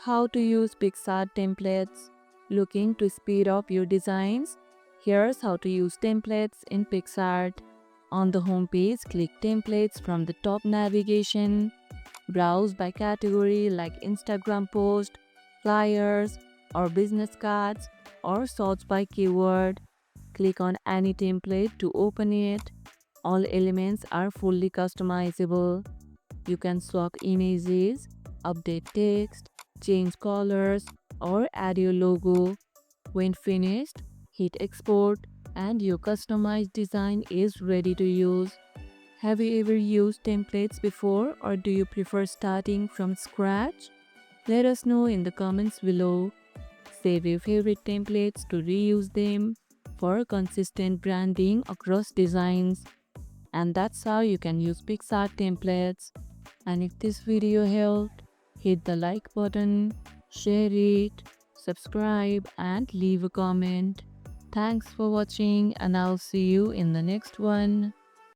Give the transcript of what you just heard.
How to use Picsart templates. Looking to speed up your designs? Here's how to use templates in Picsart. On the home page, click Templates from the top navigation. Browse by category like Instagram post, flyers, or business cards, or sort by keyword. Click on any template to open it. All elements are fully customizable. You can swap images, update text, change colors, or add your logo. When finished, hit export and your customized design is ready to use. Have you ever used templates before, or do you prefer starting from scratch? Let us know in the comments below. Save your favorite templates to reuse them for consistent branding across designs. And that's how you can use Picsart templates. And if this video helped, hit the like button, share it, subscribe, and leave a comment. Thanks for watching, and I'll see you in the next one.